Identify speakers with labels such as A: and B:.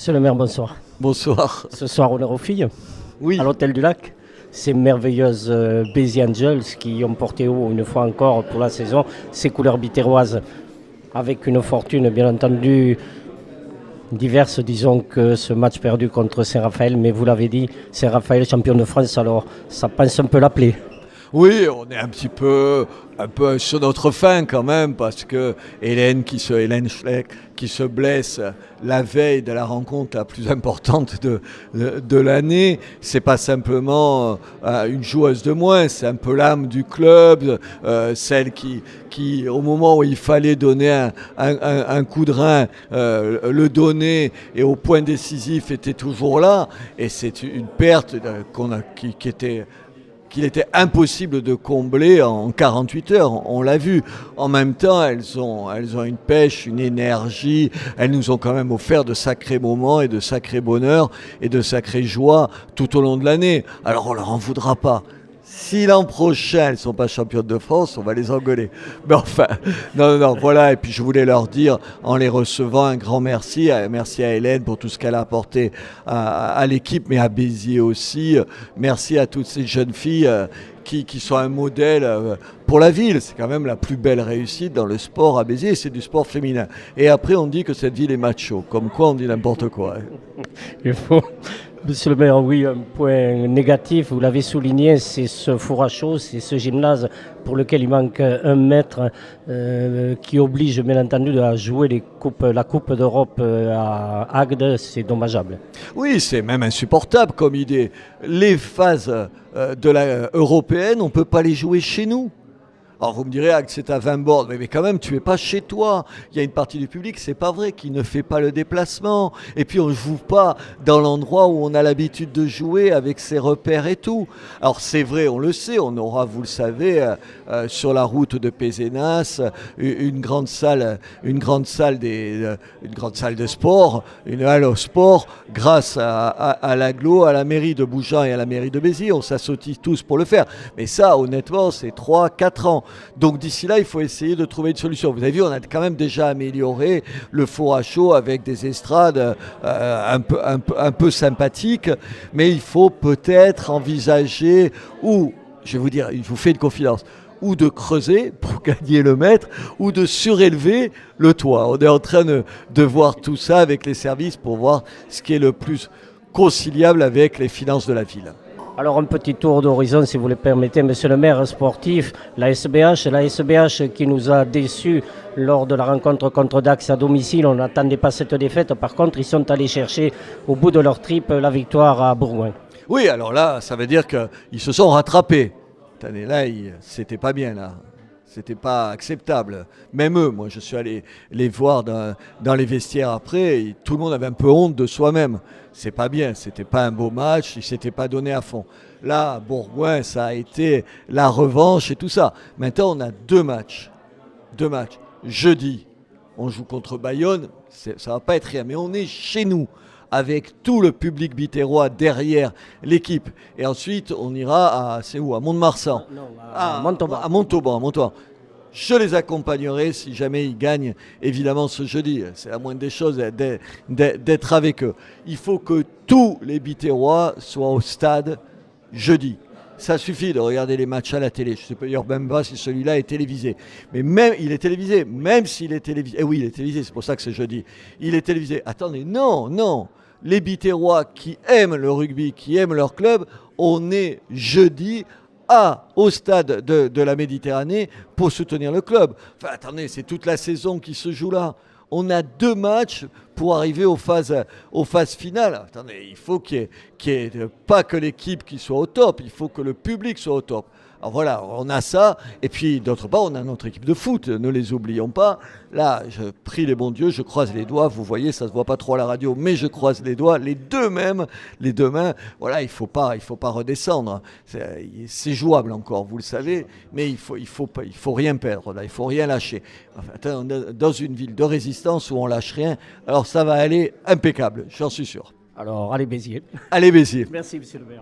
A: Monsieur le maire, bonsoir.
B: Bonsoir.
A: Ce soir, honneur aux filles,
B: Oui,
A: à l'Hôtel du Lac. Ces merveilleuses Bézi Angels qui ont porté haut une fois encore pour la saison ces couleurs biterroises avec une fortune bien entendu diverse. Disons que ce match perdu contre Saint-Raphaël, mais vous l'avez dit, Saint-Raphaël champion de France, alors ça pense un peu la plaie.
B: oui, on est un peu sur notre fin quand même parce que Hélène Schleck qui se blesse la veille de la rencontre la plus importante de l'année, c'est pas simplement une joueuse de moins, c'est un peu l'âme du club, celle qui au moment où il fallait donner un coup de rein, le donner et au point décisif était toujours là, et c'est une perte qu'il était impossible de combler en 48 heures, on l'a vu. En même temps, elles ont une pêche, une énergie, elles nous ont quand même offert de sacrés moments et de sacrés bonheurs et de sacrées joies tout au long de l'année. Alors on leur en voudra pas. Si l'an prochain elles ne sont pas championnes de France, on va les engueuler. Mais enfin, non, voilà. Et puis je voulais leur dire, en les recevant, un grand merci. Merci à Hélène pour tout ce qu'elle a apporté à l'équipe, mais à Béziers aussi. Merci à toutes ces jeunes filles qui sont un modèle pour la ville. C'est quand même la plus belle réussite dans le sport à Béziers, c'est du sport féminin. Et après, on dit que cette ville est macho. Comme quoi, on dit n'importe quoi.
A: Il faut, monsieur le maire, oui, un point négatif, vous l'avez souligné, c'est ce four à chaud, c'est ce gymnase pour lequel il manque un maître qui oblige, bien entendu, à jouer la Coupe d'Europe à Agde, c'est dommageable.
B: Oui, c'est même insupportable comme idée. Les phases européennes, on ne peut pas les jouer chez nous. Alors vous me direz que c'est à 20 bornes, mais quand même tu n'es pas chez toi. Il y a une partie du public, c'est pas vrai, qui ne fait pas le déplacement. Et puis on ne joue pas dans l'endroit où on a l'habitude de jouer avec ses repères et tout. Alors c'est vrai, on le sait, on aura, vous le savez, sur la route de Pézenas, une grande salle de sport, une halle au sport, grâce à l'agglo, à la mairie de Bougeant et à la mairie de Béziers. On s'associe tous pour le faire. Mais ça, honnêtement, c'est 3-4 ans. Donc d'ici là, il faut essayer de trouver une solution. Vous avez vu, on a quand même déjà amélioré le four à chaud avec des estrades un peu sympathiques, mais il faut peut-être envisager, ou, je vais vous dire, je vous fais une confidence, ou de creuser pour gagner le mètre, ou de surélever le toit. On est en train de voir tout ça avec les services pour voir ce qui est le plus conciliable avec les finances de la ville.
A: Alors un petit tour d'horizon, si vous le permettez, monsieur le maire sportif, la SBH qui nous a déçus lors de la rencontre contre Dax à domicile. On n'attendait pas cette défaite. Par contre, ils sont allés chercher au bout de leur trip la victoire à Bourgoin.
B: Oui, alors là, ça veut dire qu'ils se sont rattrapés. Cette année-là, c'était pas bien là. C'était pas acceptable. Même eux, moi je suis allé les voir dans les vestiaires après, et tout le monde avait un peu honte de soi-même. C'est pas bien, c'était pas un beau match, ils s'étaient pas donné à fond. Là, Bourgoin, ça a été la revanche et tout ça. Maintenant, on a deux matchs. Jeudi, on joue contre Bayonne, ça va pas être rien, mais on est chez nous, avec tout le public biterrois derrière l'équipe. Et ensuite, on ira à Mont-de-Marsan.
A: À Montauban.
B: À Montauban. Je les accompagnerai si jamais ils gagnent, évidemment, ce jeudi. C'est la moindre des choses d'être avec eux. Il faut que tous les biterrois soient au stade jeudi. Ça suffit de regarder les matchs à la télé. Je ne sais pas même pas si celui-là est télévisé. Mais même, il est télévisé. Même s'il est télévisé. Eh oui, il est télévisé, c'est pour ça que c'est jeudi. Il est télévisé. Attendez, non. Les biterrois qui aiment le rugby, qui aiment leur club, on est jeudi au stade de la Méditerranée pour soutenir le club. Enfin, attendez, c'est toute la saison qui se joue là. On a deux matchs pour arriver aux phases finales. Attendez, il faut qu'il y ait pas que l'équipe qui soit au top, il faut que le public soit au top. Alors voilà, on a ça. Et puis d'autre part, on a notre équipe de foot, ne les oublions pas. Là, je prie les bons dieux, je croise les doigts. Vous voyez, ça se voit pas trop à la radio, mais je croise les doigts. Les deux mains. Voilà, il faut pas redescendre. C'est jouable encore, vous le savez, mais il faut rien perdre. Là, il faut rien lâcher. Enfin, dans une ville de résistance où on lâche rien, alors ça va aller impeccable, j'en suis sûr.
A: Alors, allez Béziers.
B: Allez Béziers.
A: Merci, monsieur le maire.